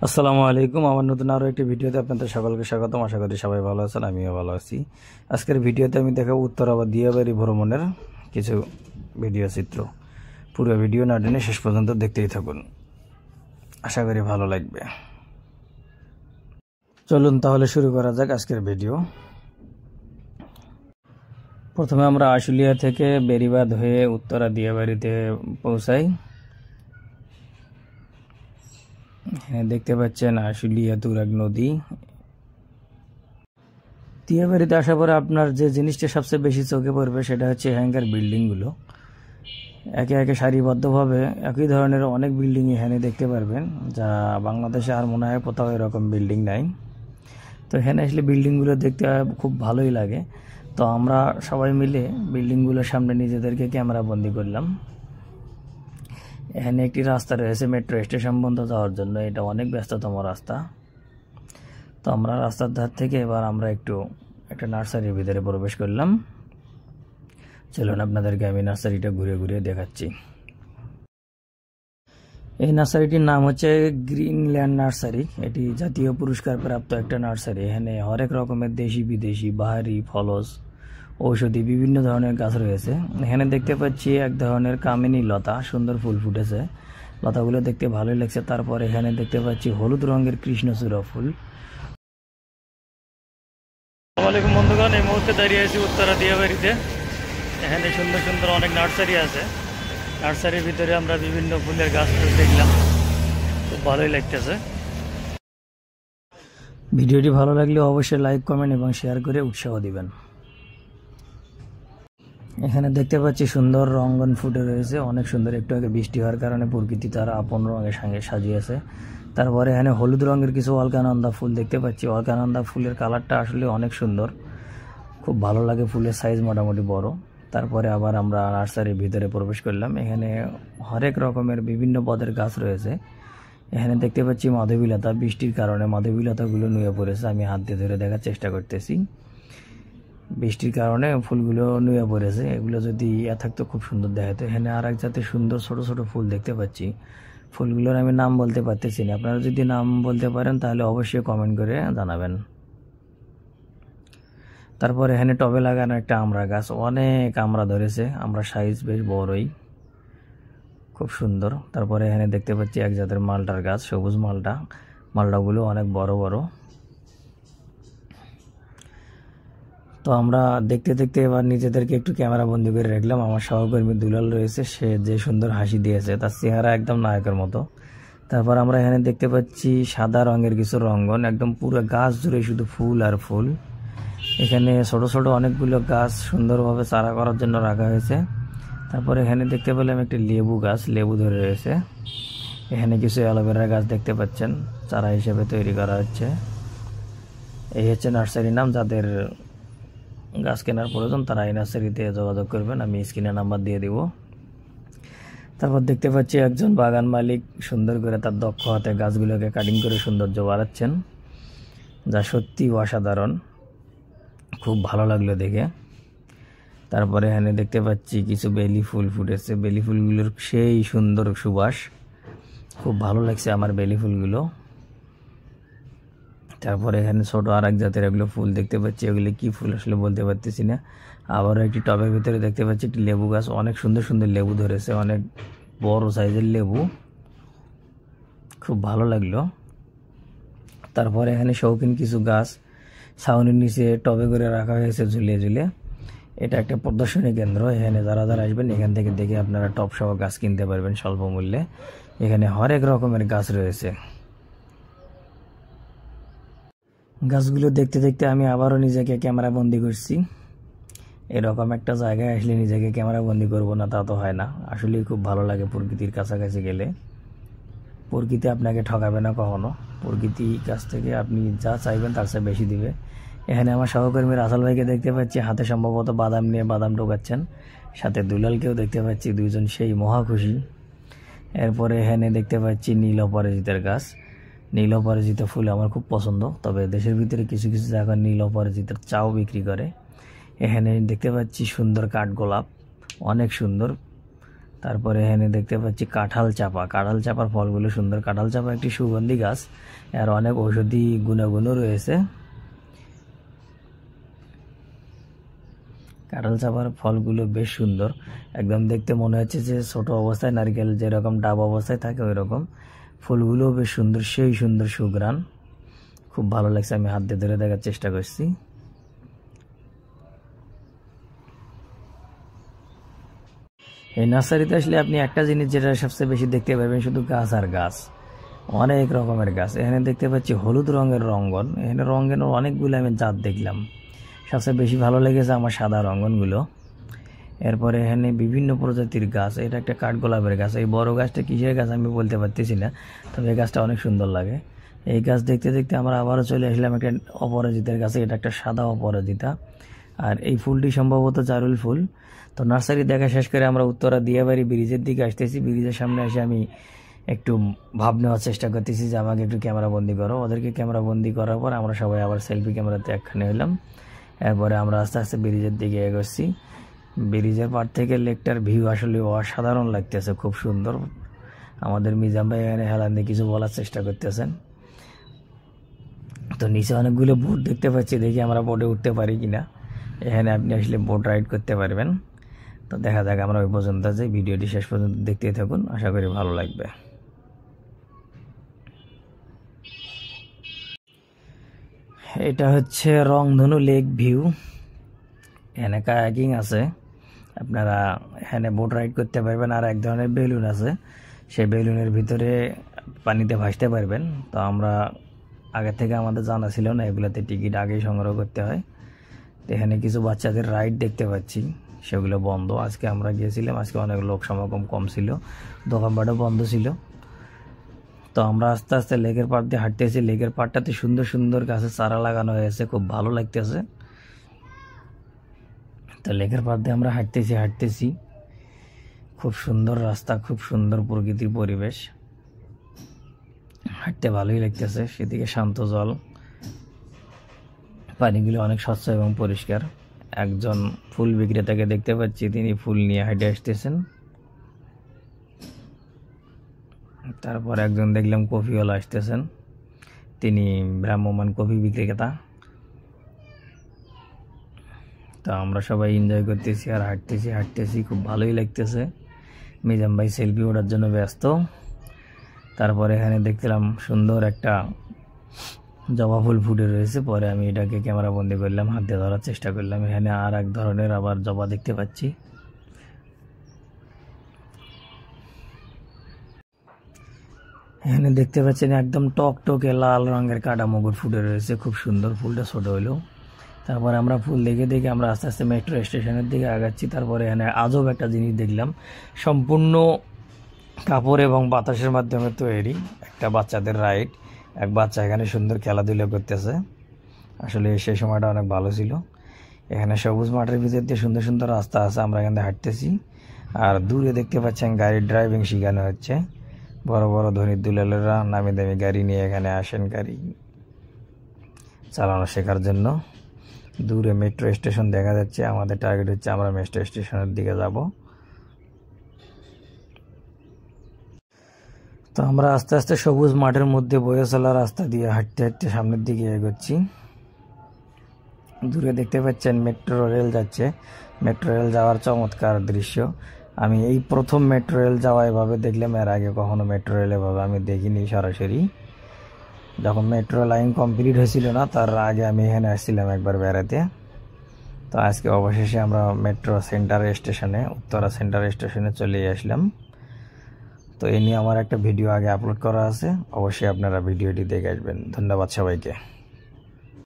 আসসালামু আলাইকুম। আমার নতুন আরও একটি ভিডিওতে আপনাদের সকলকে স্বাগতম। আশা করি সবাই ভালো আছেন, আমিও ভালো আছি। আজকের ভিডিওতে আমি দেখাবো উত্তরাবাদ দিয়াবাড়ি ভ্রমণের কিছু ভিডিও চিত্র। পুরো ভিডিও না টেনে শেষ পর্যন্ত দেখতেই থাকুন, আশা করি ভালো লাগবে। চলুন তাহলে শুরু করা যাক আজকের ভিডিও। প্রথমে আমরা আশুলিয়া থেকে বেরিবাদ হয়ে উত্তরা দিয়াবাড়িতে পৌঁছাই। হ্যাঁ, দেখতে পাচ্ছেন আশুলিয়া তুরাগ নদী। দিয়াবাড়িতে আসার পরে আপনার যে জিনিসটা সবচেয়ে বেশি চোখে পড়বে সেটা হচ্ছে এখানকার বিল্ডিংগুলো। একে একে সারিবদ্ধভাবে একই ধরনের অনেক বিল্ডিং এখানে দেখতে পারবেন, যা বাংলাদেশে আর মনে হয় কোথাও এরকম বিল্ডিং নাই। তো এখানে আসলে বিল্ডিংগুলো দেখতে খুব ভালোই লাগে। তো আমরা সবাই মিলে বিল্ডিংগুলোর সামনে নিজেদেরকে ক্যামেরা বন্দি করলাম। এখানে একটি রাস্তা রয়েছে মেট্রো স্টেশন পর্যন্ত যাওয়ার জন্য, এটা অনেক ব্যস্ততম রাস্তা। তো আমরা রাস্তার ধার থেকে এবার আমরা একটা নার্সারির ভিতরে প্রবেশ করলাম। চলুন আপনাদেরকে আমি নার্সারিটা ঘুরে ঘুরে দেখাচ্ছি। এই নার্সারিটির নাম হচ্ছে গ্রিনল্যান্ড নার্সারি। এটি জাতীয় পুরস্কার প্রাপ্ত একটা নার্সারি। এখানে হরেক রকমের দেশি বিদেশি বাহারি ফলজ ঔষধি বিভিন্ন ধরনের গাছ রয়েছে। এখানে দেখতে পাচ্ছি এক ধরনের কামিনী লতা, সুন্দর ফুল ফুটেছে, লতাগুলো দেখতে ভালোই লাগছে। তারপর এখানে দেখতে পাচ্ছি হলুদ রঙের কৃষ্ণচূড়া ফুল। আসসালামু আলাইকুম বন্ধুগণ, এই মুহূর্তে দাঁড়িয়ে আছি উত্তরা দিয়াবাড়িতে। এখানে সুন্দর সুন্দর অনেক নার্সারি আছে। নার্সারির ভিতরে আমরা বিভিন্ন ফুলের গাছ দেখলাম, খুব ভালোই লাগতেছে। ভিডিওটি ভালো লাগলে অবশ্যই লাইক কমেন্ট এবং শেয়ার করে উৎসাহ দিবেন। এখানে দেখতে পাচ্ছি সুন্দর রঙ্গন ফুটে রয়েছে, অনেক সুন্দর। একটু আগে বৃষ্টি হওয়ার কারণে প্রকৃতি তার আপন রঙের সঙ্গে সাজিয়েছে। তারপরে এখানে হলুদ রঙের কিছু অলকানন্দা ফুল দেখতে পাচ্ছি। অলকানন্দা ফুলের কালারটা আসলে অনেক সুন্দর, খুব ভালো লাগে। ফুলের সাইজ মোটামুটি বড়। তারপরে আবার আমরা নার্সারির ভিতরে প্রবেশ করলাম। এখানে হরেক রকমের বিভিন্ন পদের গাছ রয়েছে। এখানে দেখতে পাচ্ছি মাধবীলতা। বৃষ্টির কারণে মাধবীলতাগুলো নুয়ে পড়েছে। আমি হাত দিয়ে ধরে দেখার চেষ্টা করতেছি। বৃষ্টির কারণে ফুলগুলো নুয়ে পড়েছে। এগুলো যদি থাকতো খুব সুন্দর দেখাতো। এখানে আর এক জাতের সুন্দর ছোট ছোট ফুল দেখতে পাচ্ছি। ফুলগুলোর আমি নাম বলতে পারতেছি না, আপনারা যদি নাম বলতে পারেন তাহলে অবশ্যই কমেন্ট করে জানাবেন। তারপর এখানে টবে লাগানো একটা আমড়া গাছ, অনেক আমড়া ধরেছে। আমড়া সাইজ বেশ বড়ই, খুব সুন্দর। তারপরে এখানে দেখতে পাচ্ছি এক জাতের মালটার গাছ, সবুজ মালটা। মালটাগুলো অনেক বড় বড়। তো আমরা দেখতে দেখতে এবার নিজেদেরকে একটু ক্যামেরা বন্দি করে রাখলাম। আমার সহকর্মী দুলাল রয়েছে, সে যে সুন্দর হাসি দিয়েছে, তার চেহারা একদম নায়কের মতো। তারপর আমরা এখানে দেখতে পাচ্ছি সাদা রঙের কিছু রঙ্গন, একদম পুরো গাছ জুড়ে শুধু ফুল আর ফুল। এখানে ছোট ছোট অনেকগুলো গাছ সুন্দরভাবে চারা করার জন্য রাখা হয়েছে। তারপর এখানে দেখতে পেলাম একটি লেবু গাছ, লেবু ধরে রয়েছে। এখানে কিছু অ্যালোভেরা গাছ দেখতে পাচ্ছেন, চারা হিসেবে তৈরি করা হচ্ছে। এই হচ্ছে নার্সারির নাম। যাদের গাছ কেনার প্রয়োজন তারা এই নার্সারিতে যোগাযোগ করবেন, আমি স্ক্রিনে নাম্বার দিয়ে দিব। তারপর দেখতে পাচ্ছি একজন বাগান মালিক সুন্দর করে তার দক্ষ হাতে গাছগুলোকে কাটিং করে সৌন্দর্য বাড়াচ্ছেন, যা সত্যি অসাধারণ, খুব ভালো লাগলো দেখে। তারপরে এখানে দেখতে পাচ্ছি কিছু বেলি ফুল ফুটেছে। বেলি ফুলগুলোর সেই সুন্দর সুবাস, খুব ভালো লাগছে আমার বেলি ফুলগুলো। তারপরে এখানে ছোট আর এক জাতের এগুলো ফুল দেখতে পাচ্ছি, এগুলো কি ফুল আসলে বলতে পারতেছি না। আবারও একটি টবের ভিতরে দেখতে পাচ্ছি একটি লেবু গাছ, অনেক সুন্দর সুন্দর লেবু ধরেছে, অনেক বড় সাইজের লেবু, খুব ভালো লাগলো। তারপরে এখানে শৌখিন কিছু গাছ ছাউনির নিচে টবে করে রাখা হয়েছে ঝুলিয়ে ঝুলিয়ে। এটা একটা প্রদর্শনী কেন্দ্র। এখানে যারা যারা আসবেন এখান থেকে দেখে আপনারা টব সহ গাছ কিনতে পারবেন স্বল্প মূল্যে। এখানে হরেক রকমের গাছ রয়েছে। গাছগুলো দেখতে দেখতে আমি আবারও নিজেকে ক্যামেরা বন্দি করছি। এরকম একটা জায়গায় আসলে নিজেকে ক্যামেরা বন্দি করবো না তা তো হয় না। আসলেই খুব ভালো লাগে প্রকৃতির কাছাকাছি গেলে। প্রকৃতি আপনাকে ঠকাবে না কখনো। প্রকৃতির কাছ থেকে আপনি যা চাইবেন তার চেয়ে বেশি দিবে। এখানে আমার সহকর্মী রাসেল ভাইকে দেখতে পাচ্ছি, হাতে সম্ভবত বাদাম নিয়ে বাদাম ঢোকাচ্ছেন। সাথে দুলালকেও দেখতে পাচ্ছি, দুইজন সেই মহা খুশি। এরপরে এখানে দেখতে পাচ্ছি নীল অপরাজিতার গাছ। নীল অপরাজিতা ফুল আমার খুব পছন্দ, তবে দেশের ভিতরে কিছু কিছু জায়গায় নীল অপরাজিতার চাও বিক্রি করে। এখানে দেখতে পাচ্ছি সুন্দর কাঠগোলাপ, অনেক সুন্দর। তারপরে এখানে দেখতে পাচ্ছি কাঁঠাল চাপা। কাঁঠাল চাপার ফলগুলো সুন্দর। কাঁঠাল চাপা একটি সুগন্ধি গাছ, এর অনেক ঔষধি গুণাগুণও রয়েছে। কাঁঠাল চাপার ফলগুলো বেশ সুন্দর, একদম দেখতে মনে হচ্ছে যে ছোট অবস্থায় নারকেল যেরকম ডাব অবস্থায় থাকে ওই রকম। ফুলগুলোও বেশ সুন্দর, সেই সুন্দর সুঘ্রাণ, খুব ভালো লাগছে। আমি হাত দিয়ে ধরে দেখার চেষ্টা করছি। এই নার্সারিতে আসলে আপনি একটা জিনিস যেটা সবচেয়ে বেশি দেখতে পাবেন, শুধু গাছ আর গাছ, অনেক রকমের গাছ। এখানে দেখতে পাচ্ছি হলুদ রঙের রঙ্গন। এখানে রঙ্গনের অনেকগুলো আমি জাত দেখলাম, সবচেয়ে বেশি ভালো লেগেছে আমার সাদা রঙ্গনগুলো। এরপরে এখানে বিভিন্ন প্রজাতির গাছ। এটা একটা কাঠগোলাপের গাছ। এই বড় গাছটা কিসের গাছ আমি বলতে পারতেছি না, তবে এই গাছটা অনেক সুন্দর লাগে। এই গাছ দেখতে দেখতে আমরা আবারও চলে আসলাম একটা অপরাজিতার গাছে। এটা একটা সাদা অপরাজিতা, আর এই ফুলটি সম্ভবত জারুল ফুল। তো নার্সারি দেখা শেষ করে আমরা উত্তরা দিয়াবাড়ি ব্রিজের দিকে আসতেছি। ব্রিজের সামনে এসে আমি একটু ভাব নেওয়ার চেষ্টা করতেছি যে আমাকে একটু ক্যামেরা বন্দি করো। ওদেরকে ক্যামেরা বন্দি করার পর আমরা সবাই আবার সেলফি ক্যামেরাতে একখানে হলাম। এরপরে আমরা আস্তে আস্তে ব্রিজের দিকে এগোচ্ছি। ব্রিজের পার থেকে লেকটার ভিউ আসলে অসাধারণ লাগতেছে, খুব সুন্দর। আমাদের মিজাম ভাই এখানে হেলান দিয়ে কিছু বলার চেষ্টা করতেছেন। তো নিচে অনেকগুলো বোট দেখতে পাচ্ছি, দেখি আমরা বোটে উঠতে পারি কিনা। এখানে আপনি আসলে বোট রাইড করতে পারবেন। তো দেখা যাক, আমরা ওই পর্যন্ত যাই। ভিডিওটি শেষ পর্যন্ত দেখতে থাকুন, আশা করি ভালো লাগবে। এটা হচ্ছে রংধনু লেক ভিউ। এখানে কায়াকিং আছে, আপনারা এখানে বোট রাইড করতে পারবেন। আর এক ধরনের বেলুন আছে, সেই বেলুনের ভিতরে পানিতে ভাসতে পারবেন। তো আমরা আগে থেকে আমাদের জানা ছিল না, এগুলোতে টিকিট আগেই সংগ্রহ করতে হয়। তো এখানে কিছু বাচ্চাদের রাইড দেখতে পাচ্ছি, সেগুলো বন্ধ। আজকে আমরা গিয়েছিলাম, আজকে অনেক লোক সমাগম কম ছিল, দোকানপাটও বন্ধ ছিল। তো আমরা আস্তে আস্তে লেকের পাড় দিয়ে হাঁটতেছি। লেকের পাড়টাতে সুন্দর সুন্দর গাছের চারা লাগানো হয়েছে, খুব ভালো লাগতেছে। তো লেকের পাড় দিয়ে আমরা হাঁটতেছি, খুব সুন্দর রাস্তা, খুব সুন্দর প্রকৃতির পরিবেশ, হাঁটতে ভালোই লাগতেছে। সেদিকে শান্ত জল, পানিগুলো অনেক স্বচ্ছ এবং পরিষ্কার। একজন ফুল বিক্রেতাকে দেখতে পাচ্ছি, তিনি ফুল নিয়ে হাঁটে আসতেছেন। তারপর একজন দেখলাম কফিওয়ালা আসতেছেন, তিনি ভ্রাম্যমান কফি বিক্রেতা। তো আমরা সবাই এনজয় করতেছি আর হাঁটতেছি, খুব ভালোই লাগতেছে। মিজাম ভাই সেলফি ওঠার জন্য ব্যস্ত। তারপরে এখানে দেখলাম সুন্দর একটা জবা ফুল ফুটে রয়েছে। পরে আমি এটাকে ক্যামেরা বন্দি করলাম, হাত দিয়ে ধরার চেষ্টা করলাম। এখানে আর এক ধরনের আবার জবা দেখতে পাচ্ছি। এখানে দেখতে পাচ্ছেন একদম টকটকে লাল রঙের কাটামগুর ফুটে রয়েছে, খুব সুন্দর। ফুলটা ছোট হইলেও। তারপরে আমরা ফুল দেখে দেখে আমরা আস্তে আস্তে মেট্রো স্টেশনের দিকে আগাচ্ছি। তারপরে এখানে আজব একটা জিনিস দেখলাম, সম্পূর্ণ কাপড় এবং বাতাসের মাধ্যমে তৈরি একটা বাচ্চাদের রাইড। এক বাচ্চা এখানে সুন্দর খেলাধুলা করতেছে, আসলে সেই সময়টা অনেক ভালো ছিল। এখানে সবুজ মাঠের ভিতর দিয়ে সুন্দর সুন্দর রাস্তা আছে, আমরা এখানে হাঁটতেছি। আর দূরে দেখতে পাচ্ছেন গাড়ির ড্রাইভিং শেখানো হচ্ছে। বড় বড় ধনী দুলালেরা নামি দামি গাড়ি নিয়ে এখানে আসেন গাড়ি চালানো শেখার জন্য। দূরে মেট্রো স্টেশন দেখা যাচ্ছে। আমাদের টার্গেট হচ্ছে আমরা মেট্রো স্টেশনের দিকে যাব। তো আমরা আস্তে আস্তে সবুজ মাঠের মধ্যে বয়ে চলা রাস্তা দিয়ে হাঁটতে হাঁটতে সামনের দিকে এগোচ্ছি। দূরে দেখতে পাচ্ছেন মেট্রো রেল যাচ্ছে। মেট্রো রেল যাওয়ার চমৎকার দৃশ্য। আমি এই প্রথম মেট্রো রেল যাওয়া এভাবে দেখলাম, এর আগে কখনো মেট্রো রেল এভাবে আমি দেখিনি সরাসরি। যখন মেট্রো লাইন কমপ্লিট হয়েছিল না, তার আগে আমি এখানে আসছিলাম একবার বেড়াতে। তো আজকে অবশেষে আমরা মেট্রো সেন্টার স্টেশনে, উত্তরা সেন্টার স্টেশনে চলে আসলাম। তো এই নিয়ে আমার একটা ভিডিও আগে আপলোড করা আছে, অবশ্যই আপনারা ভিডিওটি দেখে আসবেন। ধন্যবাদ সবাইকে।